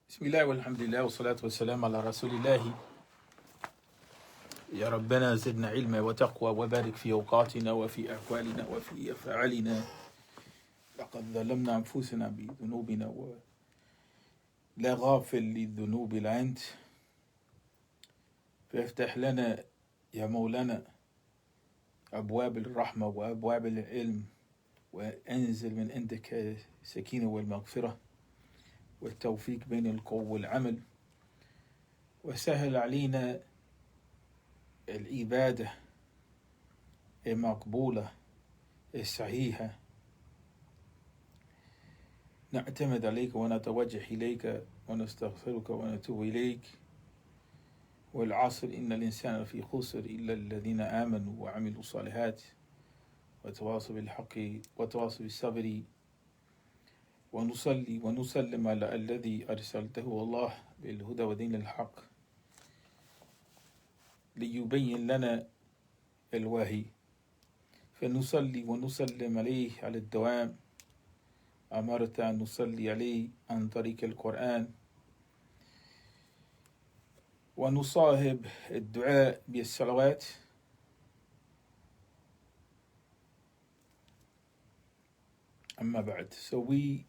بسم الله والحمد لله والصلاة والسلام على رسول الله. يا ربنا زدنا علما وتقوى وبارك في أوقاتنا وفي أحوالنا وفي أفعالنا. لقد ظلمنا أنفسنا بذنوبنا ولا غافل للذنوب إلا أنت، فافتح لنا يا مولانا أبواب الرحمة وأبواب العلم، وأنزل من عندك السكينة والمغفرة والتوفيق بين القول والعمل، وسهل علينا العبادة المقبولة الصحيحة. نعتمد عليك ونتوجه إليك ونستغفرك ونتوب إليك. والعصر إن الإنسان في خسر إلا الذين آمنوا وعملوا الصالحات وتواصوا بالحق وتواصوا بالصبر. ونصلي ونسلم على الذي أرسلته الله بالهدى ودين الحق ليبين لنا الوحي، فنصلي ونسلم عليه على الدوام. أمرت أن نصلي عليه عن طريق القرآن، ونصاحب الدعاء بالصلوات. أما بعد, so we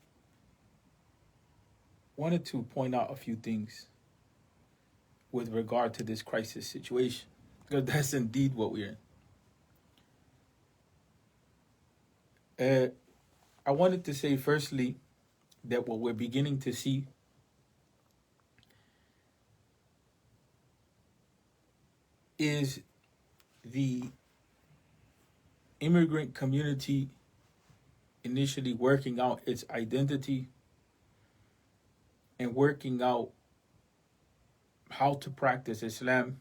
wanted to point out a few things with regard to this crisis situation, because that's indeed what we're in. I wanted to say firstly that what we're beginning to see is the immigrant community initially working out its identity and working out how to practice Islam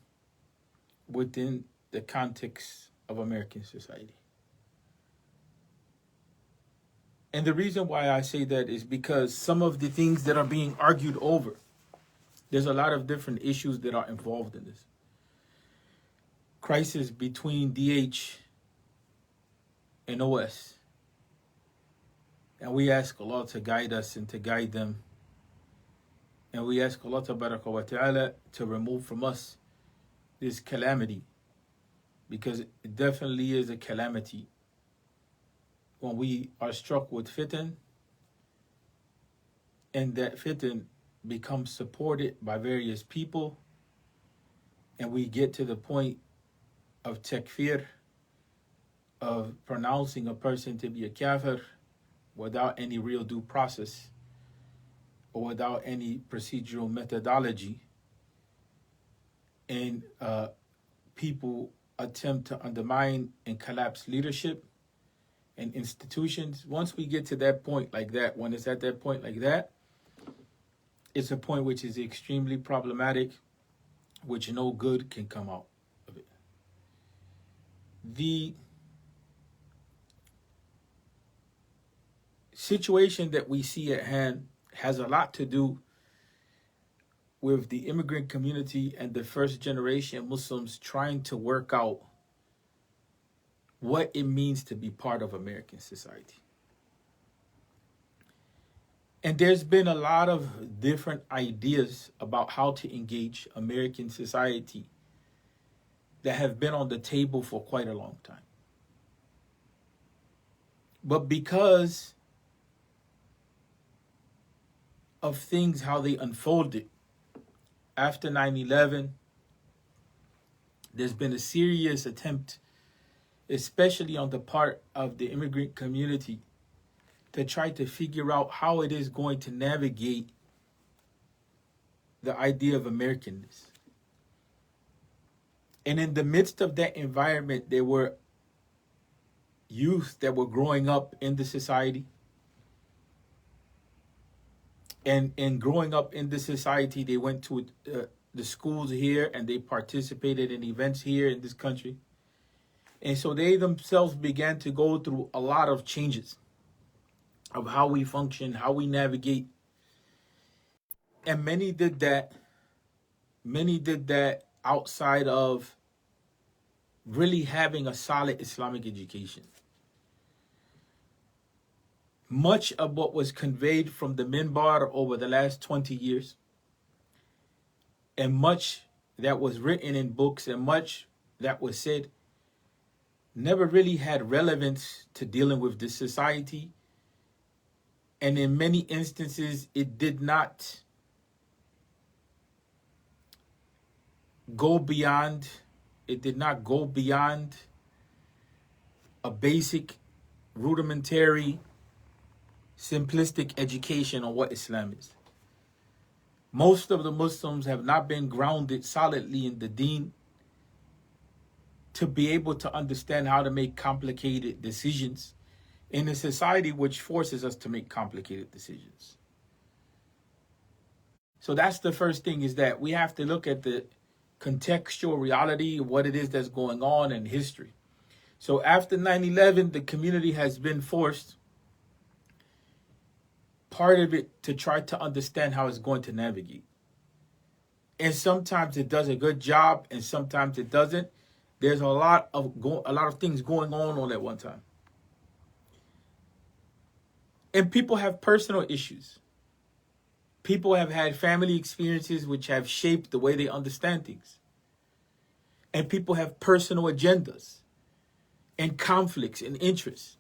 within the context of American society. And the reason why I say that is because some of the things that are being argued over, there's a lot of different issues that are involved in this crisis between DH and OS. And we ask Allah to guide us and to guide them. And we ask Allah Ta'ala to remove from us this calamity, because it definitely is a calamity when we are struck with fitan, and that fitan becomes supported by various people, and we get to the point of takfir, of pronouncing a person to be a kafir without any real due process or without any procedural methodology. And people attempt to undermine and collapse leadership and institutions. Once we get to that point like that, when it's at that point like that, it's a point which is extremely problematic, which no good can come out of it. The situation that we see at hand has a lot to do with the immigrant community and the first generation Muslims trying to work out what it means to be part of American society. And there's been a lot of different ideas about how to engage American society that have been on the table for quite a long time. But because of things, how they unfolded after 9/11, there's been a serious attempt, especially on the part of the immigrant community, to try to figure out how it is going to navigate the idea of Americanness. And in the midst of that environment, there were youth that were growing up in the society. And growing up in the society, they went to the schools here and they participated in events here in this country. And so they themselves began to go through a lot of changes of how we function, how we navigate. And many did that outside of really having a solid Islamic education. Much of what was conveyed from the minbar over the last 20 years and much that was written in books and much that was said never really had relevance to dealing with this society. And in many instances, it did not go beyond, a basic, rudimentary, simplistic education on what Islam is. Most of the Muslims have not been grounded solidly in the deen to be able to understand how to make complicated decisions in a society which forces us to make complicated decisions. So that's the first thing, is that we have to look at the contextual reality of what it is that's going on in history. So after 9/11, the community has been forced, part of it, to try to understand how it's going to navigate. And sometimes it does a good job, and sometimes it doesn't. There's a lot of things going on at one time. And people have personal issues. People have had family experiences which have shaped the way they understand things. And people have personal agendas and conflicts and interests.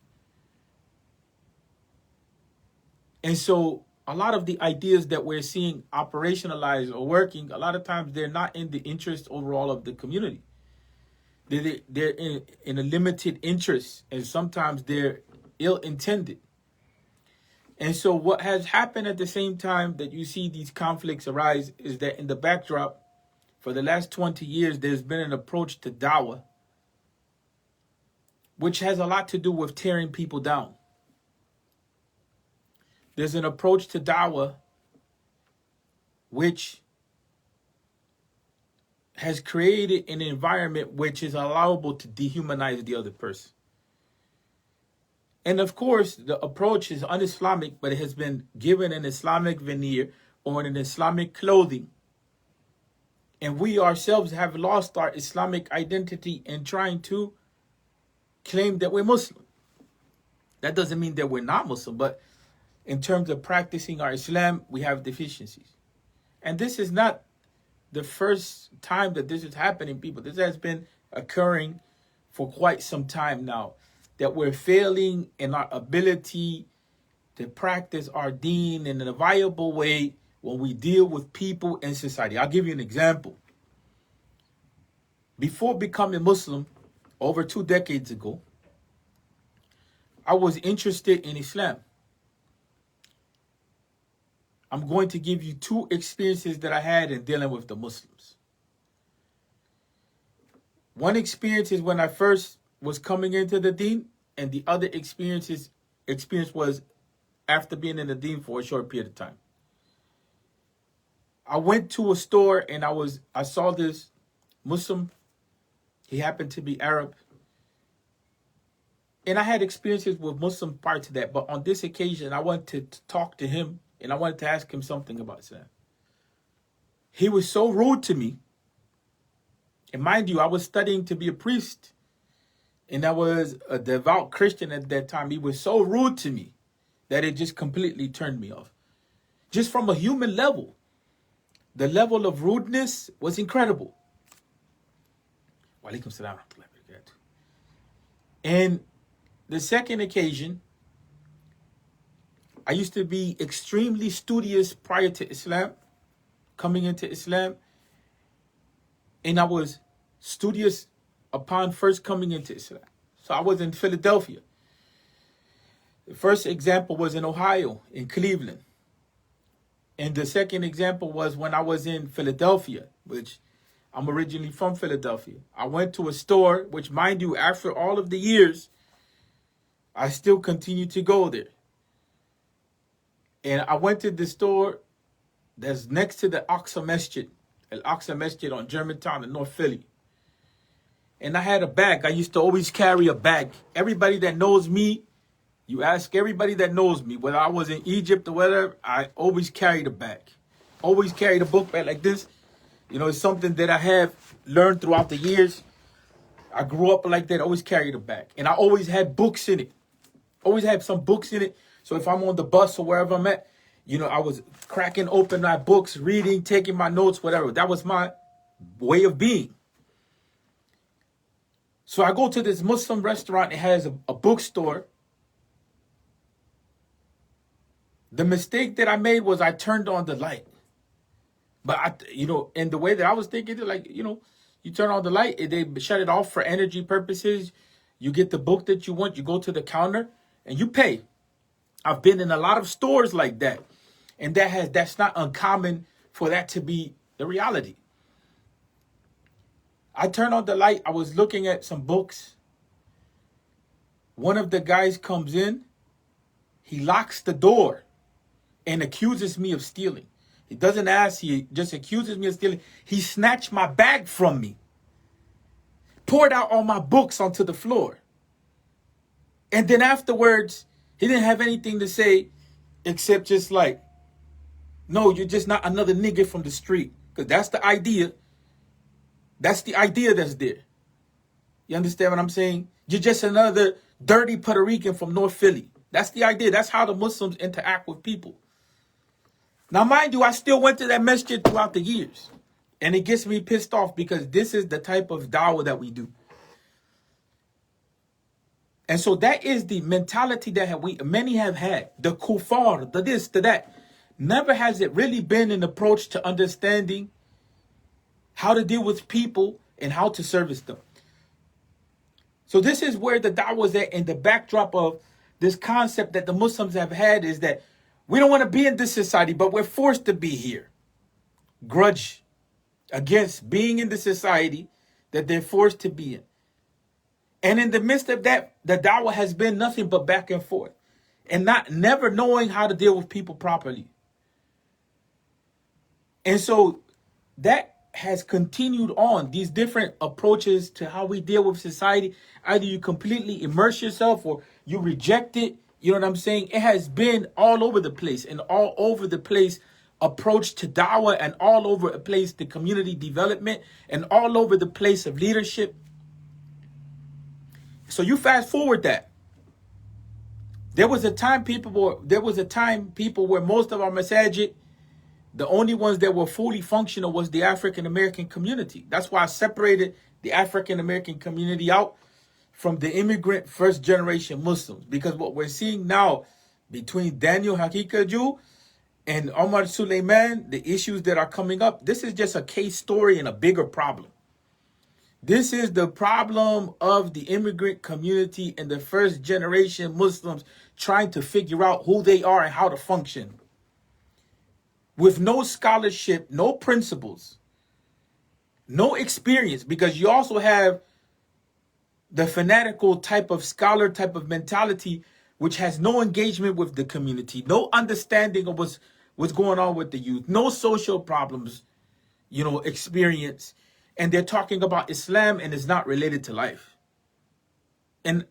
And so a lot of the ideas that we're seeing operationalized or working, a lot of times they're not in the interest overall of the community. They're in a limited interest, and sometimes they're ill-intended. And so what has happened at the same time that you see these conflicts arise is that in the backdrop, for the last 20 years, there's been an approach to dawah, which has a lot to do with tearing people down. There's an approach to dawah which has created an environment which is allowable to dehumanize the other person. And of course, the approach is un-Islamic, but it has been given an Islamic veneer or an Islamic clothing. And we ourselves have lost our Islamic identity in trying to claim that we're Muslim. That doesn't mean that we're not Muslim, but in terms of practicing our Islam, we have deficiencies. And this is not the first time that this is happening, people. This has been occurring for quite some time now, that we're failing in our ability to practice our deen in a viable way when we deal with people in society. I'll give you an example. Before becoming Muslim, over 2 decades ago, I was interested in Islam. I'm going to give you 2 experiences that I had in dealing with the Muslims. One experience is when I first was coming into the deen, and the other experience was after being in the deen for a short period of time. I went to a store and I saw this Muslim. He happened to be Arab. And I had experiences with Muslims prior to that, but on this occasion, I wanted to talk to him and I wanted to ask him something about Islam. He was so rude to me. And mind you, I was studying to be a priest. And I was a devout Christian at that time. He was so rude to me that it just completely turned me off. Just from a human level, the level of rudeness was incredible. Wa alaikum salam wa rahmatullahi wa barakatuh. And the second occasion, I used to be extremely studious prior to Islam, coming into Islam. And I was studious upon first coming into Islam. So I was in Philadelphia. The first example was in Ohio, in Cleveland. And the second example was when I was in Philadelphia, which I'm originally from Philadelphia. I went to a store, which mind you, after all of the years, I still continue to go there. And I went to the store that's next to the Aqsa Masjid, Al-Aqsa Masjid on Germantown in North Philly. And I had a bag. I used to always carry a bag. Everybody that knows me, you ask everybody that knows me, whether I was in Egypt or whatever, I always carried a bag. Always carried a book bag like this. You know, it's something that I have learned throughout the years. I grew up like that, always carried a bag. And I always had books in it. Always had some books in it. So if I'm on the bus or wherever I'm at, I was cracking open my books, reading, taking my notes, whatever. That was my way of being. So I go to this Muslim restaurant. It has a bookstore. The mistake that I made was I turned on the light. But, in the way that I was thinking, you turn on the light, they shut it off for energy purposes. You get the book that you want. You go to the counter and you pay. I've been in a lot of stores like that. And that's not uncommon for that to be the reality. I turned on the light. I was looking at some books. One of the guys comes in. He locks the door and accuses me of stealing. He doesn't ask. He just accuses me of stealing. He snatched my bag from me. Poured out all my books onto the floor. And then afterwards, he didn't have anything to say except just like, no, you're just not another nigga from the street. Because that's the idea. That's the idea that's there. You understand what I'm saying? You're just another dirty Puerto Rican from North Philly. That's the idea. That's how the Muslims interact with people. Now, mind you, I still went to that masjid throughout the years. And it gets me pissed off because this is the type of dawah that we do. And so that is the mentality that many have had. The kuffar, the this, the that. Never has it really been an approach to understanding how to deal with people and how to service them. So this is where the dawah is at, in the backdrop of this concept that the Muslims have had, is that we don't want to be in this society, but we're forced to be here. Grudge against being in the society that they're forced to be in. And in the midst of that, the dawah has been nothing but back and forth, and never knowing how to deal with people properly. And so that has continued on, these different approaches to how we deal with society. Either you completely immerse yourself or you reject it. You know what I'm saying? It has been all over the place, and all over the place approach to dawah, and all over the place to community development, and all over the place of leadership. So you fast forward that. There was a time people where most of our masajid, the only ones that were fully functional was the African American community. That's why I separated the African American community out from the immigrant first generation Muslims. Because what we're seeing now between Daniel Haqiqatjou and Omar Suleiman, the issues that are coming up, this is just a case story and a bigger problem. This is the problem of the immigrant community and the first generation Muslims trying to figure out who they are and how to function. With no scholarship, no principles, no experience, because you also have the fanatical type of scholar type of mentality, which has no engagement with the community, no understanding of what's going on with the youth, no social problems, experience. And they're talking about Islam and it's not related to life. And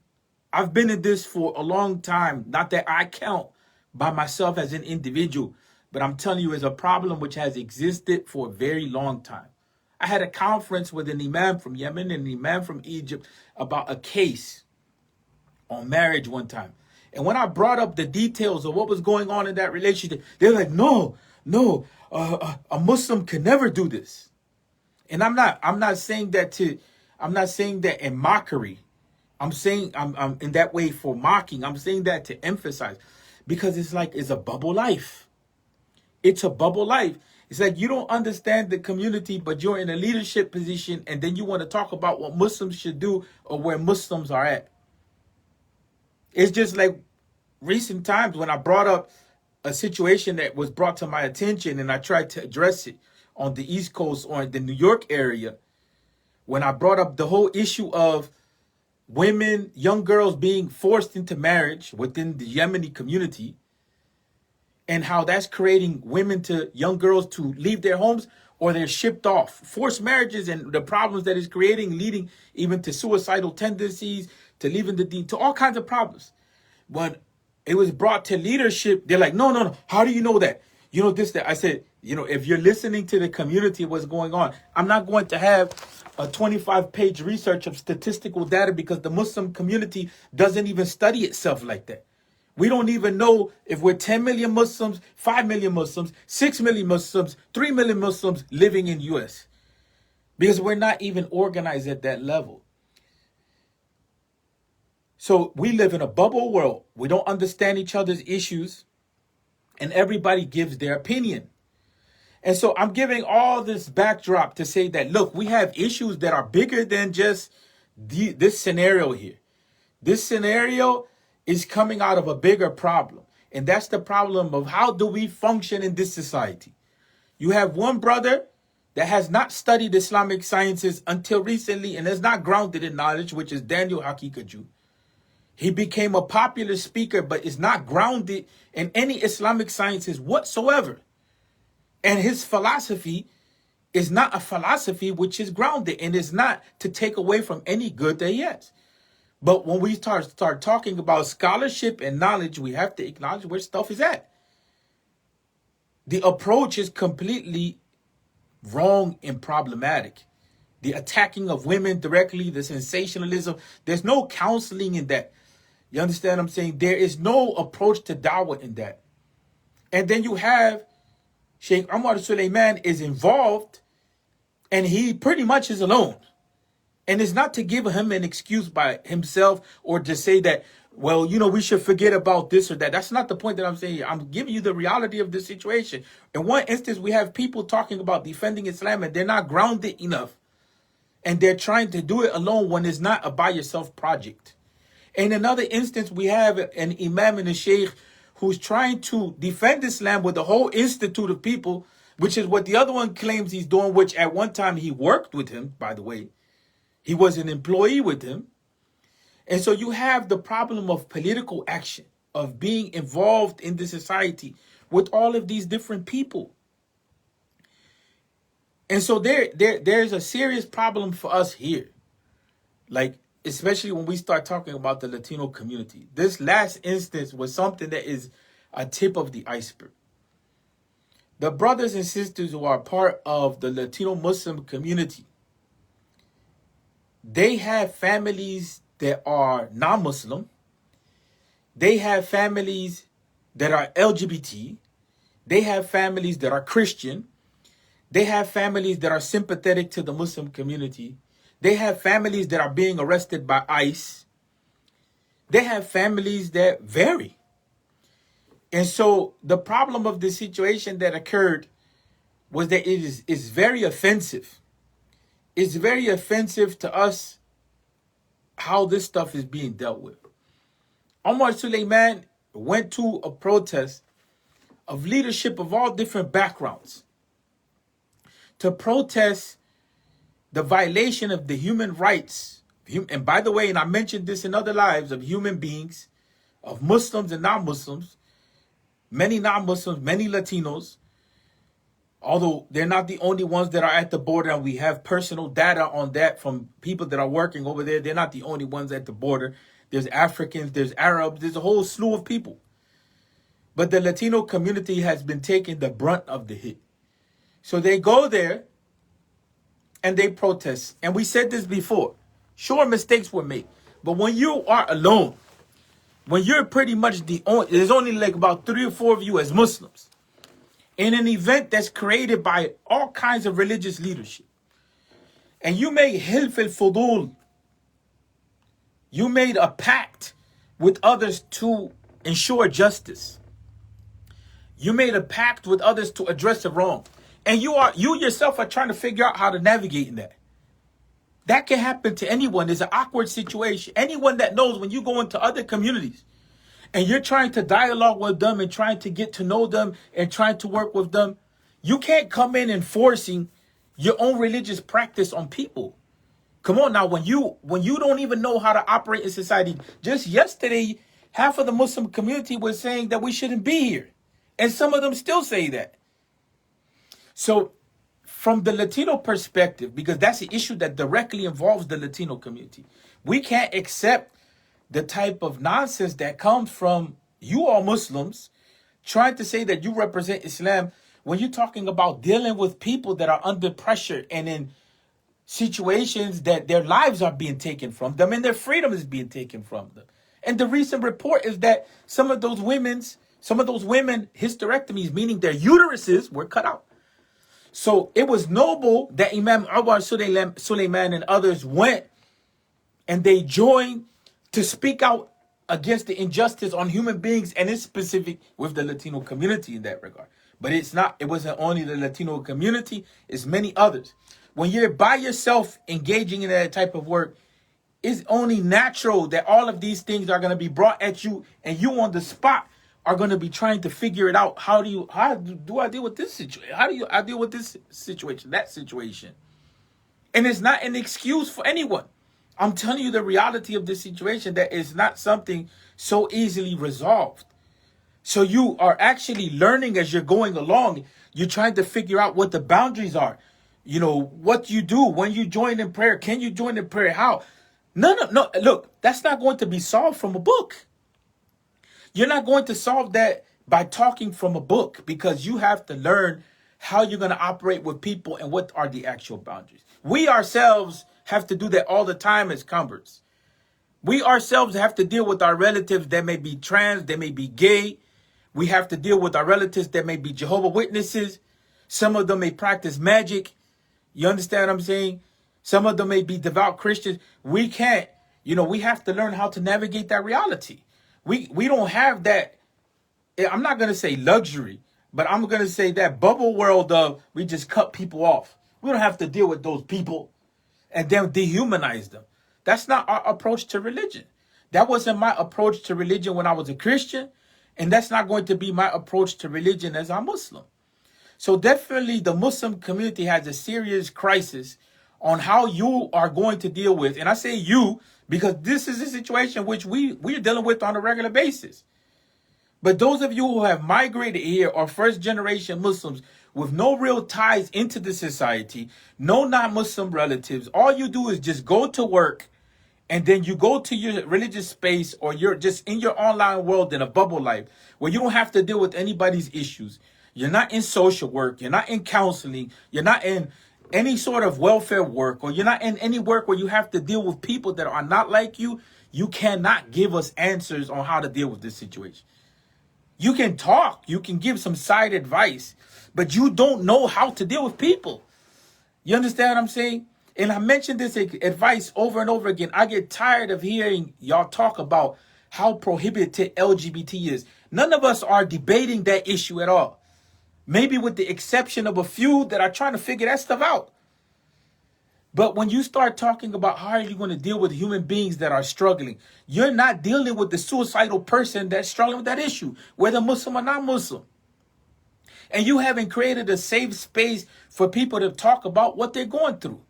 I've been in this for a long time. Not that I count by myself as an individual, but I'm telling you, it's a problem which has existed for a very long time. I had a conference with an Imam from Yemen and an Imam from Egypt about a case on marriage one time. And when I brought up the details of what was going on in that relationship, they're like, no, a Muslim can never do this. And I'm not saying that in mockery. I'm saying I'm in that way for mocking. I'm saying that to emphasize, because it's a bubble life. It's a bubble life. It's like you don't understand the community, but you're in a leadership position, and then you want to talk about what Muslims should do or where Muslims are at. It's just like recent times when I brought up a situation that was brought to my attention and I tried to address it on the East Coast or in the New York area, when I brought up the whole issue of women, young girls being forced into marriage within the Yemeni community, and how that's creating young girls to leave their homes or they're shipped off. Forced marriages and the problems that it's creating, leading even to suicidal tendencies, to leaving the deen, to all kinds of problems. When it was brought to leadership, they're like, no. How do you know that? This, that. I said, if you're listening to the community, what's going on, I'm not going to have a 25-page research of statistical data, because the Muslim community doesn't even study itself like that. We don't even know if we're 10 million Muslims, 5 million Muslims, 6 million Muslims, 3 million Muslims living in US. Because we're not even organized at that level. So we live in a bubble world. We don't understand each other's issues. And everybody gives their opinion. And so I'm giving all this backdrop to say that, look, we have issues that are bigger than just this scenario here. This scenario is coming out of a bigger problem. And that's the problem of how do we function in this society. You have one brother that has not studied Islamic sciences until recently and is not grounded in knowledge, which is Daniel Haqiqatjou. He became a popular speaker, but is not grounded in any Islamic sciences whatsoever. And his philosophy is not a philosophy which is grounded and is not to take away from any good that he has. But when we start talking about scholarship and knowledge, we have to acknowledge where stuff is at. The approach is completely wrong and problematic. The attacking of women directly, the sensationalism, there's no counseling in that. You understand what I'm saying? There is no approach to dawah in that. And then you have Sheikh Omar Suleiman is involved and he pretty much is alone. And it's not to give him an excuse by himself or to say that, well, you know, we should forget about this or that. That's not the point that I'm saying. I'm giving you the reality of the situation. In one instance, we have people talking about defending Islam and they're not grounded enough. And they're trying to do it alone when it's not a by yourself project. In another instance, we have an Imam and a Sheikh who's trying to defend Islam with a whole institute of people, which is what the other one claims he's doing, which at one time he worked with him, by the way. He was an employee with him. And so you have the problem of political action, of being involved in the society with all of these different people. And so there's a serious problem for us here. Like, especially when we start talking about the Latino community. This last instance was something that is a tip of the iceberg. The brothers and sisters who are part of the Latino Muslim community, they have families that are non-Muslim. They have families that are LGBT. They have families that are Christian. They have families that are sympathetic to the Muslim community. They have families that are being arrested by ICE. They have families that vary. And so the problem of the situation that occurred was that it is very offensive. It's very offensive to us how this stuff is being dealt with. Omar Suleiman went to a protest of leadership of all different backgrounds to protest the violation of the human rights. And by the way, and I mentioned this in other lives, of human beings, of Muslims and non-Muslims, many non-Muslims, many Latinos, although they're not the only ones that are at the border, and we have personal data on that from people that are working over there. They're not the only ones at the border. There's Africans, there's Arabs, there's a whole slew of people. But the Latino community has been taking the brunt of the hit. So they go there and they protest. And we said this before. Sure, mistakes were made. But when you are alone, when you're pretty much the only, there's only like about 3 or 4 of you as Muslims, in an event that's created by all kinds of religious leadership, and you made hilf al-fudul, you made a pact with others to ensure justice. You made a pact with others to address the wrong. And you yourself are trying to figure out how to navigate in that. That can happen to anyone. It's an awkward situation. Anyone that knows when you go into other communities and you're trying to dialogue with them and trying to get to know them and trying to work with them, you can't come in enforcing your own religious practice on people. Come on now, when you don't even know how to operate in society. Just yesterday, half of the Muslim community was saying that we shouldn't be here. And some of them still say that. So from the Latino perspective, because that's the issue that directly involves the Latino community, we can't accept the type of nonsense that comes from you all Muslims trying to say that you represent Islam when you're talking about dealing with people that are under pressure and in situations that their lives are being taken from them and their freedom is being taken from them. And the recent report is that some of those women hysterectomies, meaning their uteruses, were cut out. So it was noble that Imam Omar Suleiman and others went and they joined to speak out against the injustice on human beings, and it's specific with the Latino community in that regard. But it wasn't only the Latino community, it's many others. When you're by yourself engaging in that type of work, it's only natural that all of these things are going to be brought at you, and you on the spot are going to be trying to figure it out. How do I deal with this situation? How do I deal with this situation, that situation? And it's not an excuse for anyone. I'm telling you the reality of this situation, that is not something so easily resolved. So you are actually learning as you're going along. You're trying to figure out what the boundaries are. You know, what you do when you join in prayer. Can you join in prayer? How? No. Look, that's not going to be solved from a book. You're not going to solve that by talking from a book, because you have to learn how you're going to operate with people and what are the actual boundaries. We ourselves have to do that all the time as converts. We ourselves have to deal with our relatives that may be trans, they may be gay. We have to deal with our relatives that may be Jehovah's Witnesses. Some of them may practice magic. You understand what I'm saying? Some of them may be devout Christians. We can't, we have to learn how to navigate that reality. We don't have that. I'm not going to say luxury, but I'm going to say that bubble world of we just cut people off. We don't have to deal with those people and then dehumanize them. That's not our approach to religion. That wasn't my approach to religion when I was a Christian, and that's not going to be my approach to religion as a Muslim. So definitely the Muslim community has a serious crisis on how you are going to deal with, and I say you because this is a situation which we're dealing with on a regular basis. But those of you who have migrated here are first generation Muslims with no real ties into the society, no non-Muslim relatives. All you do is just go to work, and then you go to your religious space, or you're just in your online world in a bubble life where you don't have to deal with anybody's issues. You're not in social work. You're not in counseling. You're not in any sort of welfare work, or you're not in any work where you have to deal with people that are not like you. You cannot give us answers on how to deal with this situation. You can talk, you can give some side advice, but you don't know how to deal with people. You understand what I'm saying? And I mentioned this advice over and over again. I get tired of hearing y'all talk about how prohibited LGBT is. None of us are debating that issue at all. Maybe with the exception of a few that are trying to figure that stuff out. But when you start talking about how are you going to deal with human beings that are struggling, you're not dealing with the suicidal person that's struggling with that issue, whether Muslim or not Muslim. And you haven't created a safe space for people to talk about what they're going through.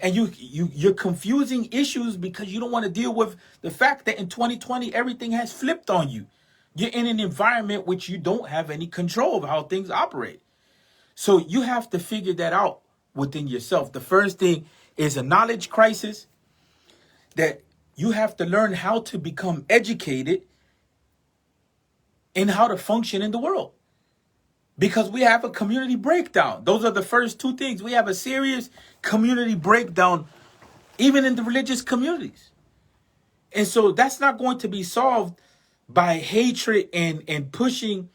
And you're confusing issues because you don't want to deal with the fact that in 2020, everything has flipped on you. You're in an environment which you don't have any control of how things operate. So you have to figure that out within yourself. The first thing is a knowledge crisis, that you have to learn how to become educated in how to function in the world. Because we have a community breakdown. Those are the first two things. We have a serious community breakdown, even in the religious communities. And so that's not going to be solved by hatred and pushing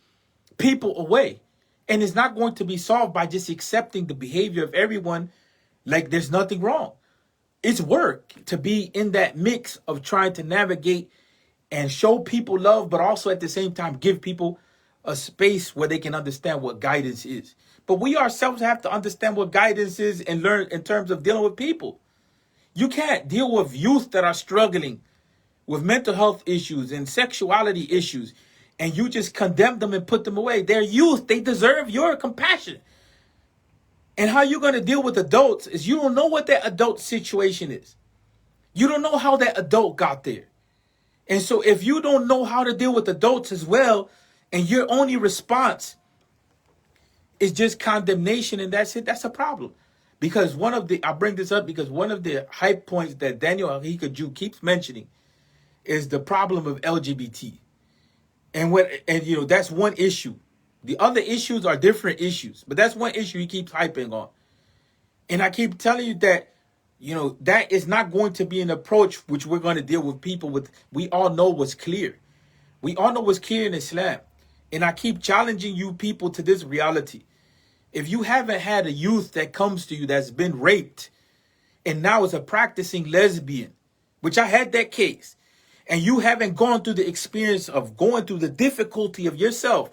people away. And it's not going to be solved by just accepting the behavior of everyone like there's nothing wrong. It's work to be in that mix of trying to navigate and show people love, but also at the same time give people a space where they can understand what guidance is. But we ourselves have to understand what guidance is and learn in terms of dealing with people. You can't deal with youth that are struggling with mental health issues and sexuality issues, and you just condemn them and put them away. They're youth. They deserve your compassion. And how you're going to deal with adults is you don't know what that adult situation is. You don't know how that adult got there. And so if you don't know how to deal with adults as well, and your only response is just condemnation, and that's it, that's a problem. Because I bring this up because one of the hype points that Daniel Haqiqatjou keeps mentioning is the problem of LGBT. And that's one issue. The other issues are different issues, but that's one issue he keeps hyping on. And I keep telling you that, that is not going to be an approach which we're going to deal with people with. We all know what's clear. We all know what's clear in Islam. And I keep challenging you people to this reality. If you haven't had a youth that comes to you that's been raped and now is a practicing lesbian, which I had that case, and you haven't gone through the experience of going through the difficulty of yourself,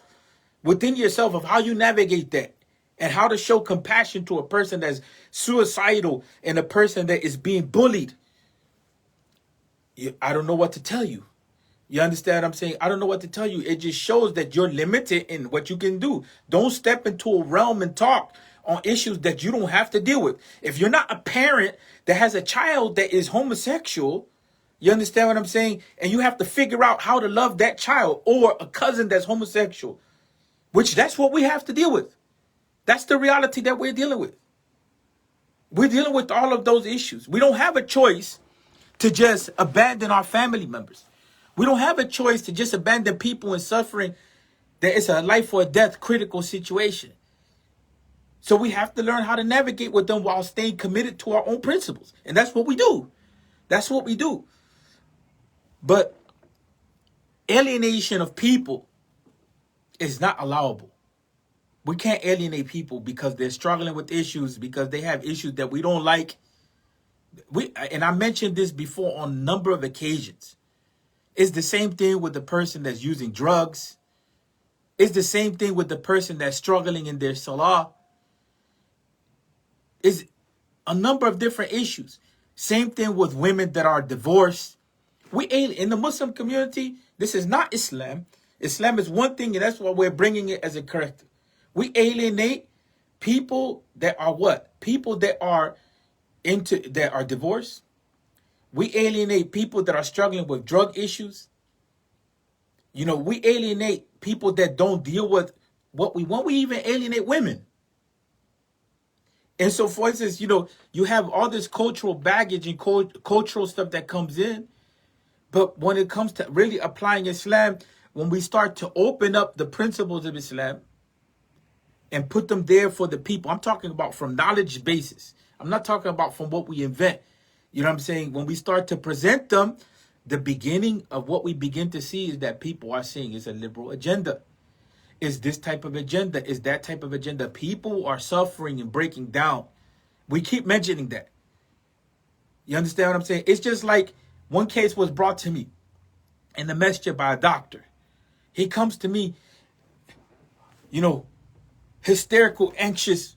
within yourself, of how you navigate that and how to show compassion to a person that's suicidal and a person that is being bullied, I don't know what to tell you. You understand what I'm saying? I don't know what to tell you. It just shows that you're limited in what you can do. Don't step into a realm and talk on issues that you don't have to deal with. If you're not a parent that has a child that is homosexual, you understand what I'm saying? And you have to figure out how to love that child, or a cousin that's homosexual, which that's what we have to deal with. That's the reality that we're dealing with. We're dealing with all of those issues. We don't have a choice to just abandon our family members. We don't have a choice to just abandon people in suffering that it's a life or death critical situation. So we have to learn how to navigate with them while staying committed to our own principles. And that's what we do. That's what we do. But alienation of people is not allowable. We can't alienate people because they're struggling with issues, because they have issues that we don't like. And I mentioned this before on a number of occasions. It's the same thing with the person that's using drugs. It's the same thing with the person that's struggling in their salah. It's a number of different issues. Same thing with women that are divorced. In the Muslim community, this is not Islam. Islam is one thing, and that's why we're bringing it as a corrective. We alienate people that are what? People that are divorced. We alienate people that are struggling with drug issues. We alienate people that don't deal with what we want. We even alienate women. And so, for instance, you have all this cultural baggage and cultural stuff that comes in. But when it comes to really applying Islam, when we start to open up the principles of Islam and put them there for the people, I'm talking about from knowledge basis. I'm not talking about from what we invent. You know what I'm saying? When we start to present them, the beginning of what we begin to see is that people are saying it's a liberal agenda. Is this type of agenda? Is that type of agenda? People are suffering and breaking down. We keep mentioning that. You understand what I'm saying? It's just like one case was brought to me in the masjid by a doctor. He comes to me, hysterical, anxious.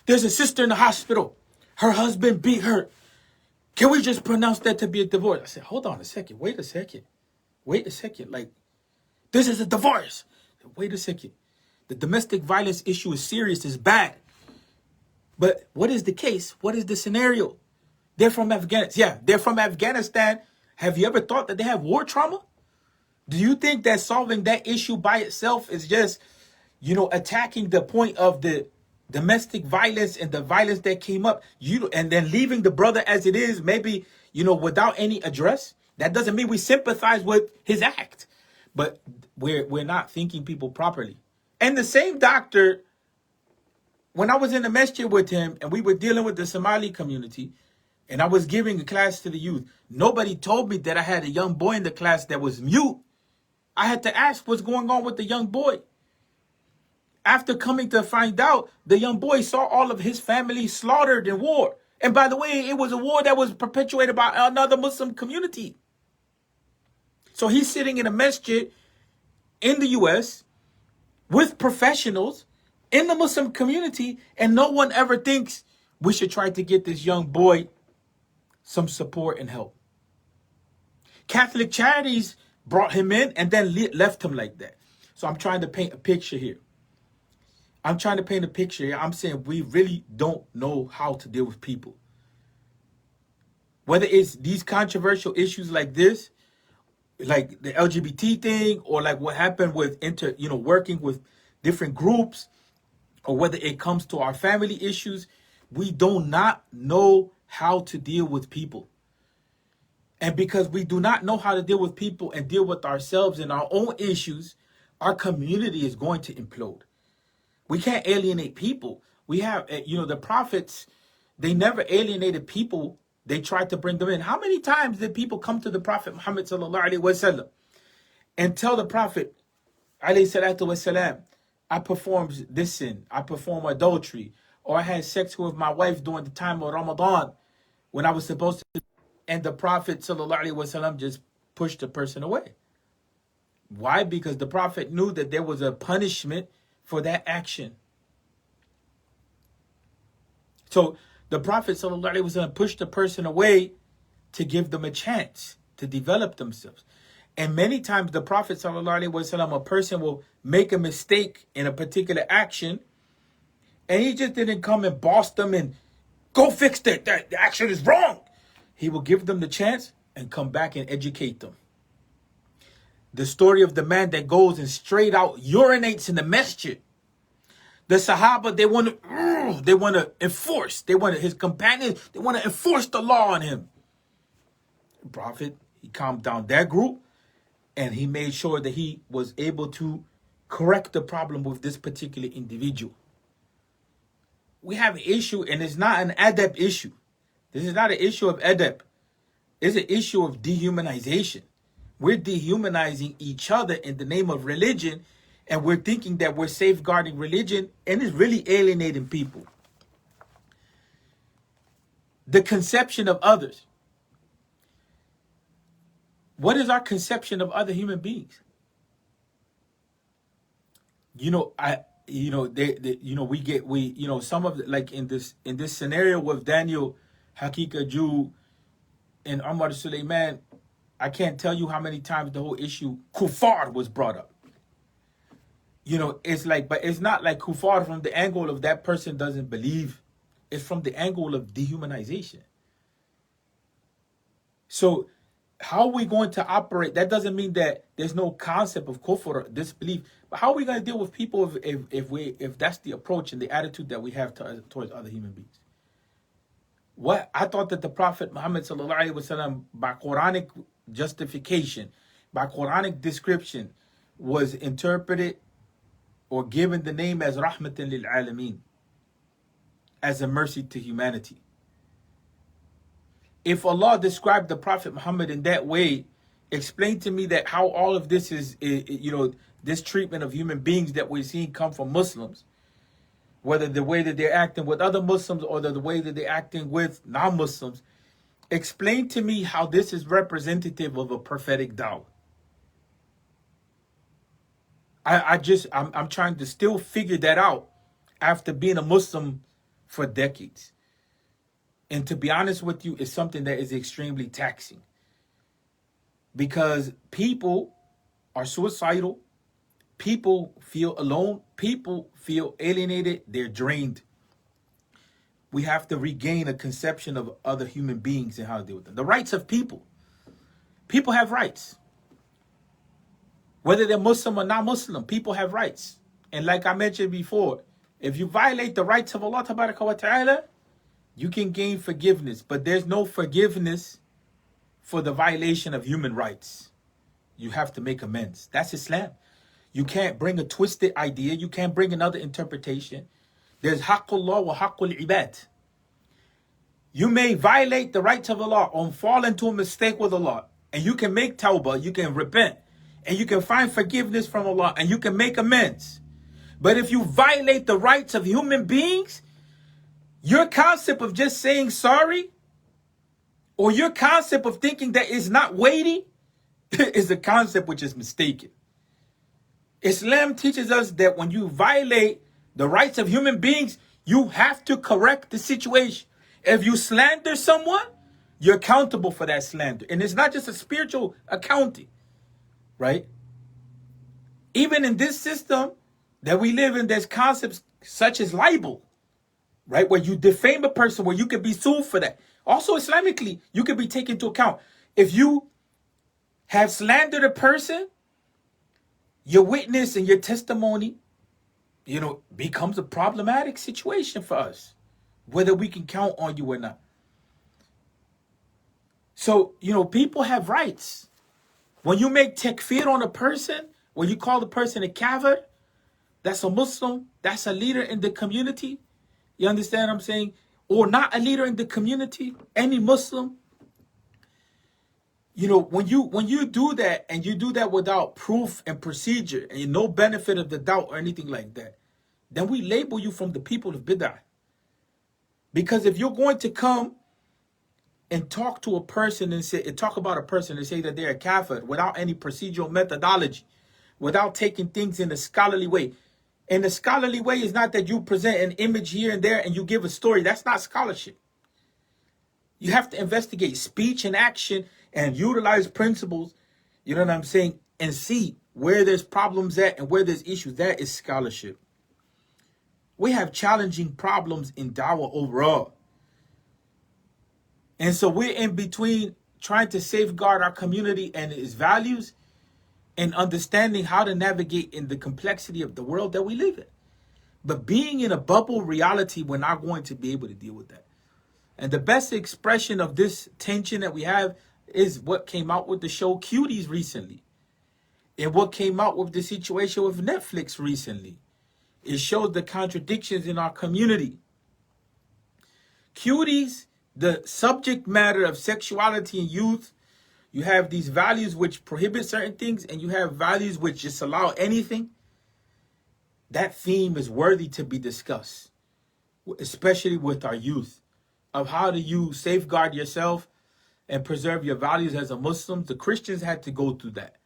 There's a sister in the hospital. Her husband beat her. Can we just pronounce that to be a divorce? I said, hold on a second. Wait a second. Like, this is a divorce. Wait a second. The domestic violence issue is serious, it's bad. But what is the case? What is the scenario? They're from Afghanistan. Yeah, they're from Afghanistan. Have you ever thought that they have war trauma? Do you think that solving that issue by itself is just, attacking the point of the domestic violence and the violence that came up, and then leaving the brother as it is, maybe, without any address? That doesn't mean we sympathize with his act, but we're not thinking people properly. And the same doctor, when I was in the masjid with him and we were dealing with the Somali community, and I was giving a class to the youth, nobody told me that I had a young boy in the class that was mute. I had to ask what's going on with the young boy. After coming to find out, the young boy saw all of his family slaughtered in war. And by the way, it was a war that was perpetuated by another Muslim community. So he's sitting in a masjid in the U.S. with professionals in the Muslim community, and no one ever thinks we should try to get this young boy some support and help. Catholic Charities brought him in and then left him like that. So I'm trying to paint a picture here. I'm saying we really don't know how to deal with people. Whether it's these controversial issues like this, like the LGBT thing, or like what happened with working with different groups, or whether it comes to our family issues, we do not know how to deal with people. And because we do not know how to deal with people and deal with ourselves and our own issues, our community is going to implode. We can't alienate people. We have, the prophets, They never alienated people. They tried to bring them in. How many times did people come to the Prophet Muhammad sallallahu alaihi wasallam and tell the Prophet alayhi salatu wasalam, I performed this sin, I performed adultery, or I had sex with my wife during the time of Ramadan when I was supposed to, and the Prophet sallallahu alaihi wasallam just pushed the person away. Why? Because the Prophet knew that there was a punishment for that action. So the Prophet sallallahu alaihi wasallam pushed the person away to give them a chance to develop themselves. And many times the Prophet sallallahu alaihi wasallam, a person will make a mistake in a particular action, and he just didn't come and boss them and go fix that. The action is wrong. He will give them the chance and come back and educate them. The story of the man that goes and straight out urinates in the masjid. The Sahaba, they want to enforce. His companions, they want to enforce the law on him. The Prophet, he calmed down that group, and he made sure that he was able to correct the problem with this particular individual. We have an issue, and it's not an adab issue. This is not an issue of adab. It's an issue of dehumanization. We're dehumanizing each other in the name of religion, and we're thinking that we're safeguarding religion, and it's really alienating people. The conception of others. What is our conception of other human beings? Some of the, like in this scenario with Daniel, Haqiqatjou, and Omar Suleiman, I can't tell you how many times the whole issue kuffar was brought up. It's like, but it's not like kuffar from the angle of that person doesn't believe. It's from the angle of dehumanization. So how are we going to operate? That doesn't mean that there's no concept of kufr or disbelief. But how are we going to deal with people if that's the approach and the attitude that we have towards other human beings? What I thought that the Prophet Muhammad sallallahu alaihi wasallam, by Quranic justification, by Quranic description, was interpreted or given the name as rahmatan lil alameen, as a mercy to humanity. If Allah described the Prophet Muhammad in that way, explain to me that how all of this is, this treatment of human beings that we're seeing come from Muslims, whether the way that they're acting with other Muslims or the way that they're acting with non-Muslims, explain to me how this is representative of a prophetic da'wah. I'm trying to still figure that out after being a Muslim for decades. And to be honest with you, it's something that is extremely taxing. Because people are suicidal. People feel alone. People feel alienated. They're drained. We have to regain a conception of other human beings and how to deal with them. The rights of people. People have rights. Whether they're Muslim or not Muslim, people have rights. And like I mentioned before, if you violate the rights of Allah wa ta'ala, you can gain forgiveness. But there's no forgiveness for the violation of human rights. You have to make amends. That's Islam. You can't bring a twisted idea. You can't bring another interpretation. There's haqqullah wa haqqul ibad. You may violate the rights of Allah or fall into a mistake with Allah. And you can make tawbah, you can repent. And you can find forgiveness from Allah. And you can make amends. But if you violate the rights of human beings, your concept of just saying sorry, or your concept of thinking that it's not weighty, is a concept which is mistaken. Islam teaches us that when you violate the rights of human beings, you have to correct the situation. If you slander someone, you're accountable for that slander. And it's not just a spiritual accounting, right? Even in this system that we live in, there's concepts such as libel, right? Where you defame a person, where you can be sued for that. Also, Islamically, you can be taken into account. If you have slandered a person, your witness and your testimony, becomes a problematic situation for us, whether we can count on you or not. So, people have rights. When you make takfir on a person, when you call the person a kafir, that's a Muslim, that's a leader in the community. You understand what I'm saying? or not a leader in the community, any Muslim, you know, when you do that, and you do that without proof and procedure and no benefit of the doubt or anything like that, then we label you from the people of bid'ah. Because if you're going to come and talk to a person and talk about a person and say that they're a kafir without any procedural methodology, without taking things in a scholarly way. And the scholarly way is not that you present an image here and there and you give a story. That's not scholarship. You have to investigate speech and action and utilize principles, you know what I'm saying, and see where there's problems at and where there's issues. That is scholarship. We have challenging problems in dawah overall. And so we're in between trying to safeguard our community and its values and understanding how to navigate in the complexity of the world that we live in. But being in a bubble reality, we're not going to be able to deal with that. And the best expression of this tension that we have is what came out with the show Cuties recently. And what came out with the situation with Netflix recently. It showed the contradictions in our community. Cuties, the subject matter of sexuality and youth, you have these values which prohibit certain things, and you have values which just allow anything. That theme is worthy to be discussed, especially with our youth, of how do you safeguard yourself and preserve your values as a Muslim. The Christians had to go through that.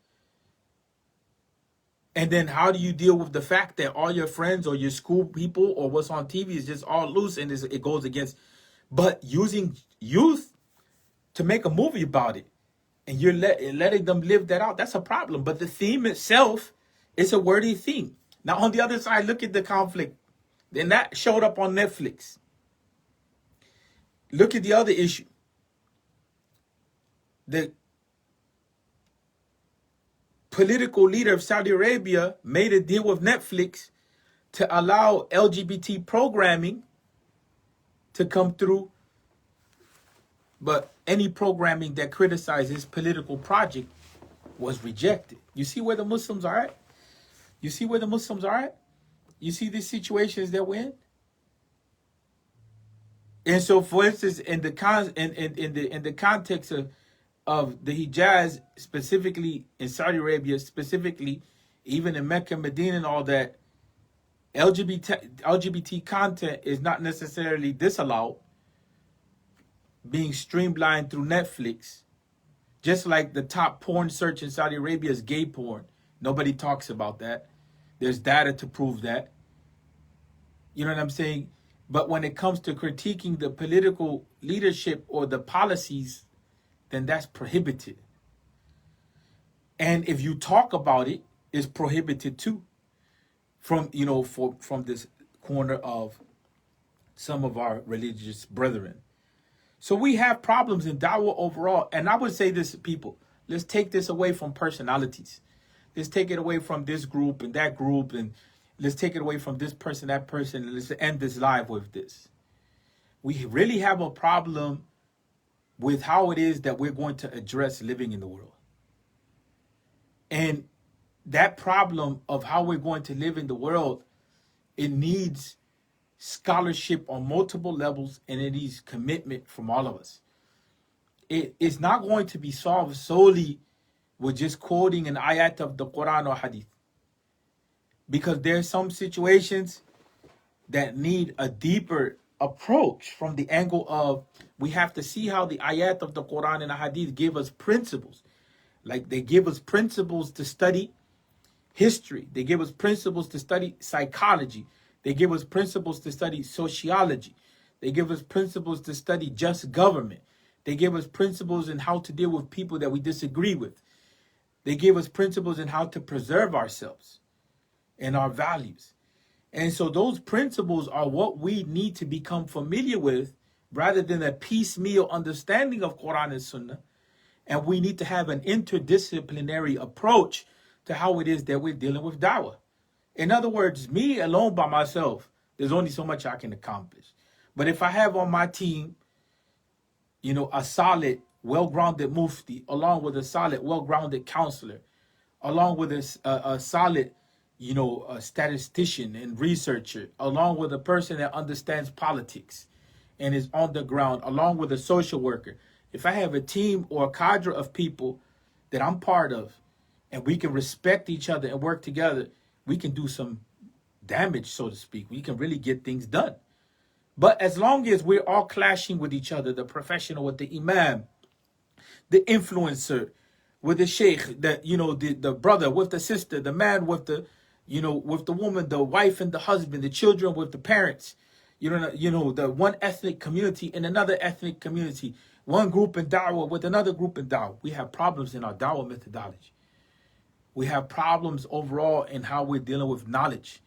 And then how do you deal with the fact that all your friends or your school people or what's on TV is just all loose and it goes against, but using youth to make a movie about it, and you're letting them live that out, that's a problem. But the theme itself is a worthy theme. Now, on the other side, look at the conflict. Then that showed up on Netflix. Look at the other issue. The political leader of Saudi Arabia made a deal with Netflix to allow LGBT programming to come through. But any programming that criticizes political project was rejected. You see where the Muslims are at? You see where the Muslims are at? You see these situations that we're in? And so, for instance, in the context of the Hijaz, specifically in Saudi Arabia, specifically even in Mecca, Medina, and all that, LGBT content is not necessarily disallowed, being streamlined through Netflix. Just like the top porn search in Saudi Arabia is gay porn. Nobody talks about that. There's data to prove that. You know what I'm saying? But when it comes to critiquing the political leadership or the policies, then that's prohibited. And if you talk about it, it's prohibited too. From this corner of some of our religious brethren. So we have problems in dawah overall. And I would say this to people, let's take this away from personalities. Let's take it away from this group and that group, and let's take it away from this person, that person, and let's end this live with this. We really have a problem with how it is that we're going to address living in the world. And that problem of how we're going to live in the world, it needs scholarship on multiple levels, and it needs commitment from all of us. It's not going to be solved solely with just quoting an ayat of the Quran or Hadith. Because there's some situations that need a deeper approach from the angle of we have to see how the ayat of the Quran and the Hadith give us principles. Like they give us principles to study history. They give us principles to study psychology. They give us principles to study sociology. They give us principles to study just government. They give us principles in how to deal with people that we disagree with. They give us principles in how to preserve ourselves and our values. And so those principles are what we need to become familiar with rather than a piecemeal understanding of Quran and Sunnah. And we need to have an interdisciplinary approach to how it is that we're dealing with dawah. In other words, me alone by myself, there's only so much I can accomplish. But if I have on my team, a solid, well-grounded mufti, along with a solid, well-grounded counselor, along with a solid, a statistician and researcher, along with a person that understands politics and is on the ground, along with a social worker, if I have a team or a cadre of people that I'm part of, and we can respect each other and work together, we can do some damage, so to speak. We can really get things done. But as long as we're all clashing with each other, the professional with the imam, the influencer with the sheikh, the brother with the sister, the man with the, with the woman, the wife and the husband, the children with the parents, the one ethnic community and another ethnic community, one group in da'wah with another group in da'wah. We have problems in our da'wah methodology. We have problems overall in how we're dealing with knowledge.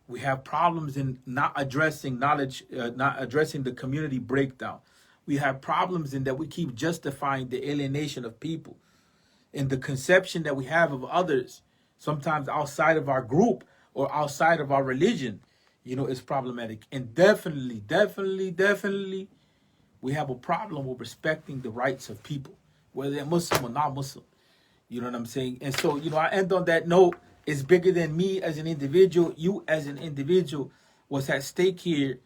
We have problems in not addressing knowledge, not addressing the community breakdown. We have problems in that we keep justifying the alienation of people and the conception that we have of others, sometimes outside of our group or outside of our religion, is problematic. And definitely, we have a problem with respecting the rights of people, whether they're Muslim or not Muslim. You know what I'm saying? And so, I end on that note. It's bigger than me as an individual. You as an individual. What's at stake here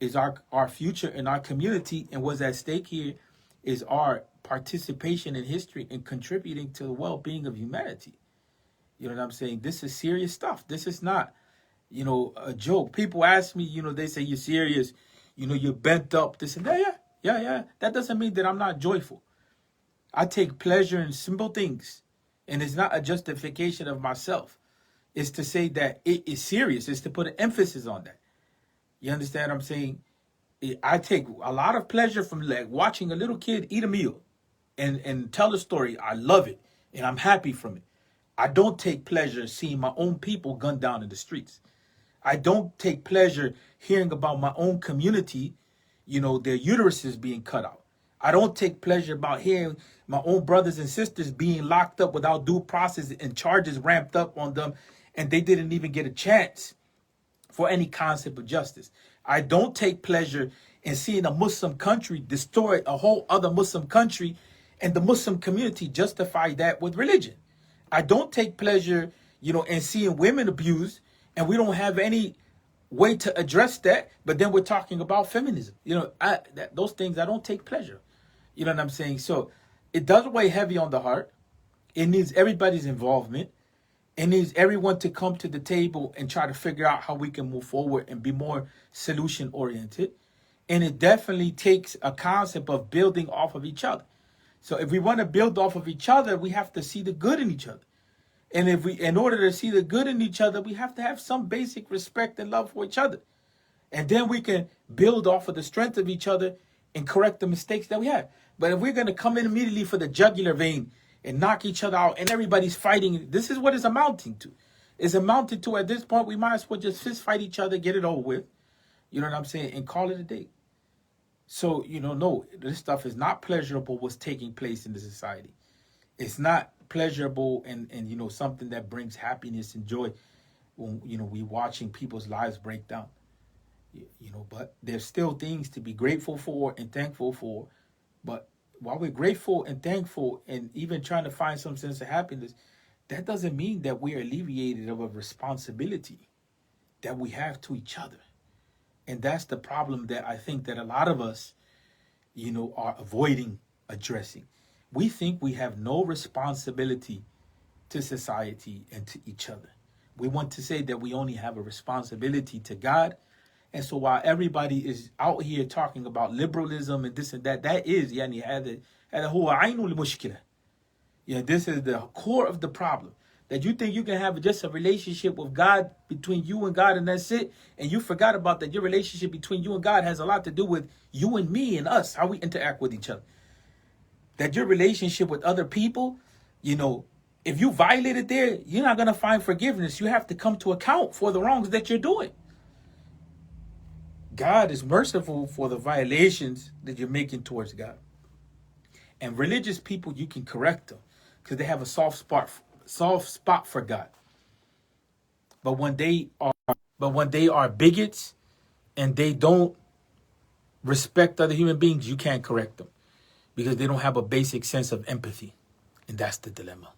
is our future and our community. And what's at stake here is our participation in history and contributing to the well-being of humanity. You know what I'm saying? This is serious stuff. This is not, a joke. People ask me, they say, you're serious. You're bent up. This and that. Yeah. That doesn't mean that I'm not joyful. I take pleasure in simple things. And it's not a justification of myself. It's to say that it is serious. It's to put an emphasis on that. You understand what I'm saying? I take a lot of pleasure from like watching a little kid eat a meal and tell a story. I love it. And I'm happy from it. I don't take pleasure seeing my own people gunned down in the streets. I don't take pleasure hearing about my own community, their uteruses being cut out. I don't take pleasure about hearing my own brothers and sisters being locked up without due process and charges ramped up on them, and they didn't even get a chance for any concept of justice. I don't take pleasure in seeing a Muslim country destroy a whole other Muslim country and the Muslim community justify that with religion. I don't take pleasure, in seeing women abused, and we don't have any way to address that, but then we're talking about feminism. Those things I don't take pleasure. You know what I'm saying? So it does weigh heavy on the heart. It needs everybody's involvement. It needs everyone to come to the table and try to figure out how we can move forward and be more solution oriented. And it definitely takes a concept of building off of each other. So if we want to build off of each other, we have to see the good in each other. And in order to see the good in each other, we have to have some basic respect and love for each other. And then we can build off of the strength of each other and correct the mistakes that we have. But if we're going to come in immediately for the jugular vein and knock each other out and everybody's fighting, this is what it's amounting to. It's amounting to, at this point, we might as well just fist fight each other, get it over with. You know what I'm saying? And call it a day. So, no, this stuff is not pleasurable what's taking place in the society. It's not pleasurable and something that brings happiness and joy when, we watching people's lives break down. But there's still things to be grateful for and thankful for. But while we're grateful and thankful and even trying to find some sense of happiness, that doesn't mean that we're alleviated of a responsibility that we have to each other. And that's the problem that I think that a lot of us, are avoiding addressing. We think we have no responsibility to society and to each other. We want to say that we only have a responsibility to God. And so while everybody is out here talking about liberalism and this and that, that is, this is the core of the problem. That you think you can have just a relationship with God between you and God and that's it. And you forgot about that your relationship between you and God has a lot to do with you and me and us, how we interact with each other. That your relationship with other people, if you violate it there, you're not going to find forgiveness. You have to come to account for the wrongs that you're doing. God is merciful for the violations that you're making towards God. And religious people, you can correct them because they have a soft spot for God. But when they are bigots and they don't respect other human beings, you can't correct them because they don't have a basic sense of empathy. And that's the dilemma.